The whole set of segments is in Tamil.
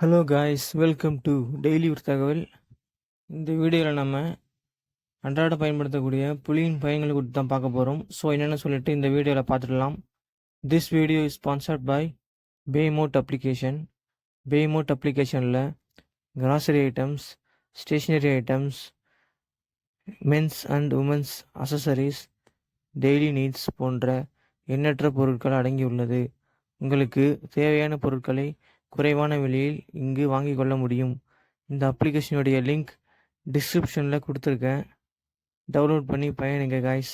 Hello guys, welcome to daily ஒரு தகவல். இந்த வீடியோவில் நம்ம அன்றாட பயன்படுத்தக்கூடிய புலியின் பயன்களை குறித்து தான் பார்க்க போகிறோம். ஸோ என்னென்னு சொல்லிட்டு இந்த வீடியோவில் பார்த்துடலாம். This video is sponsored by Paymode application. Paymode அப்ளிகேஷனில் grocery items, stationery items, men's and women's accessories, daily needs போன்ற எண்ணற்ற பொருட்கள் அடங்கியுள்ளது. உங்களுக்கு தேவையான பொருட்களை குறைவான விலையில் இங்கு வாங்கிக் கொள்ள முடியும். இந்த அப்ளிகேஷனுடைய லிங்க் டிஸ்கிரிப்ஷனில் கொடுத்துருக்கேன். டவுன்லோட் பண்ணி பயணிங்க காய்ஸ்.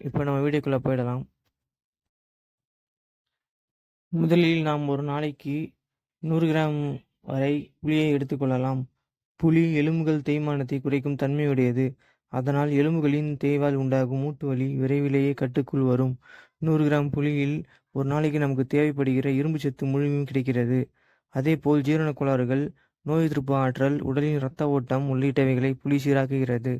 இப்போ நம்ம வீடியோக்குள்ளே போயிடலாம். முதலில் நாம் ஒரு நாளைக்கு 100 கிராம் வரை புளியை எடுத்துக்கொள்ளலாம். புளி எலும்புகள் தேய்மானத்தை குறைக்கும் தன்மையுடையது. அதனால் எலும்புகளின் தேய்வால் உண்டாகும் மூட்டு வலி விரைவிலேயே கட்டுக்குள் வரும். 100 கிராம் புளியில் ஒரு நாளைக்கு நமக்கு தேவைப்படுகிற இரும்பு சத்து முழுமையும் கிடைக்கிறது. அதேபோல் ஜீரண கோளாறுகள், நோய் எதிர்ப்பு ஆற்றல், உடலின் இரத்த ஓட்டம் உள்ளிட்டவைகளை புளி சீராக்குகிறது.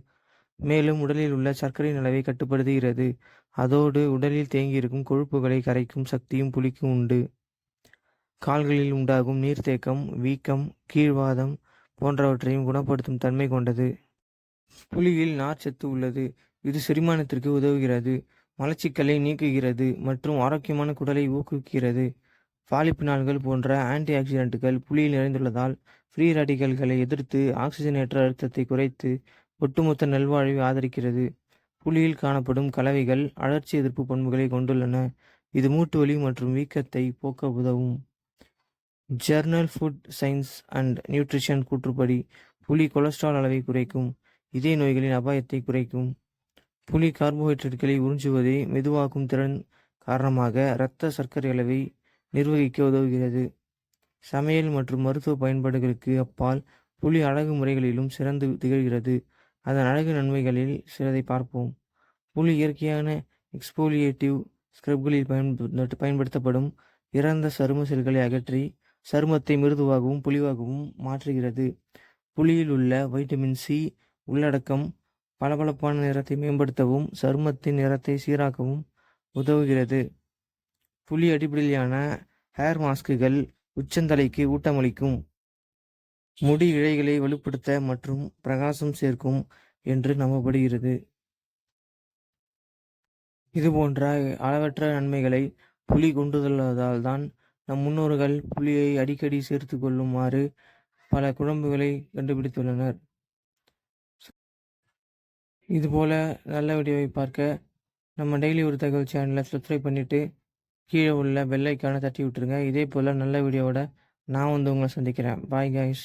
மேலும் உடலில் உள்ள சர்க்கரையின் அளவை கட்டுப்படுத்துகிறது. அதோடு உடலில் தேங்கியிருக்கும் கொழுப்புகளை கரைக்கும் சக்தியும் புளிக்கு உண்டு. கால்களில் உண்டாகும் நீர்த்தேக்கம், வீக்கம், கீழ்வாதம் போன்றவற்றையும் குணப்படுத்தும் தன்மை கொண்டது. புளியில் நார்ச்சத்து உள்ளது. இது செரிமானத்திற்கு உதவுகிறது, மலச்சிக்கலை நீக்குகிறது மற்றும் ஆரோக்கியமான குடலை ஊக்குவிக்கிறது. பாலிபினால்கள் போன்ற ஆன்டி ஆக்சிடென்ட்டுகள் புளியில் நிறைந்துள்ளதால் ஃப்ரீ ராடிக்கல்களை எதிர்த்து ஆக்சிஜனேற்ற அழுத்தத்தை குறைத்து ஒட்டுமொத்த நல்வாழ்வை ஆதரிக்கிறது. புளியில் காணப்படும் கலவைகள் அழற்சி எதிர்ப்பு பண்புகளை கொண்டுள்ளன. இது மூட்டு வலி மற்றும் வீக்கத்தை போக்க உதவும். Journal food science and nutrition கூற்றுப்படி புளி கொலஸ்ட்ரால் அளவை குறைக்கும், இதய நோய்களின் அபாயத்தை குறைக்கும். புளி கார்போஹைட்ரேட்டுகளை உறிஞ்சுவதை மெதுவாக்கும் திறன் காரணமாக இரத்த சர்க்கரை அளவை நிர்வகிக்க உதவுகிறது. சமையல் மற்றும் மருத்துவ பயன்பாடுகளுக்கு அப்பால் புளி அழகு முறைகளிலும் சிறந்து திகழ்கிறது. அதன் அழகு நன்மைகளில் சிலதை பார்ப்போம். புளி இயற்கையான எக்ஸ்போலியேட்டிவ் ஸ்க்ரப்களில் பயன்படுத்தப்படும் இறந்த சரும செல்களை அகற்றி சருமத்தை மிருதுவாகவும் பொலிவாகவும் மாற்றுகிறது. புளியில் உள்ள வைட்டமின் சி உள்ளடக்கம் பளபளப்பான நிறத்தை மேம்படுத்தவும் சருமத்தின் நிறத்தை சீராக்கவும் உதவுகிறது. புளி அடிப்படையிலான ஹேர் மாஸ்க்குகள் உச்சந்தலைக்கு ஊட்டமளிக்கும், முடி இழைகளை வலுப்படுத்த மற்றும் பிரகாசம் சேர்க்கும் என்று நம்பப்படுகிறது. இதுபோன்ற அளவற்ற நன்மைகளை புளி கொண்டுள்ளதால் தான் நம் முன்னோர்கள் புளியை அடிக்கடி சேர்த்து கொள்ளுமாறு பல குழம்புகளை கண்டுபிடித்துள்ளனர். இதுபோல நல்ல வீடியோவை பார்க்க நம்ம டெய்லி ஒரு தகவல் சேனலை சப்ஸ்கிரைப் பண்ணிவிட்டு கீழே உள்ள பெல் ஐக்கானை தட்டி விட்டுருங்க. இதே போல் நல்ல வீடியோவோட நான் உங்களை சந்திக்கிறேன். Bye guys.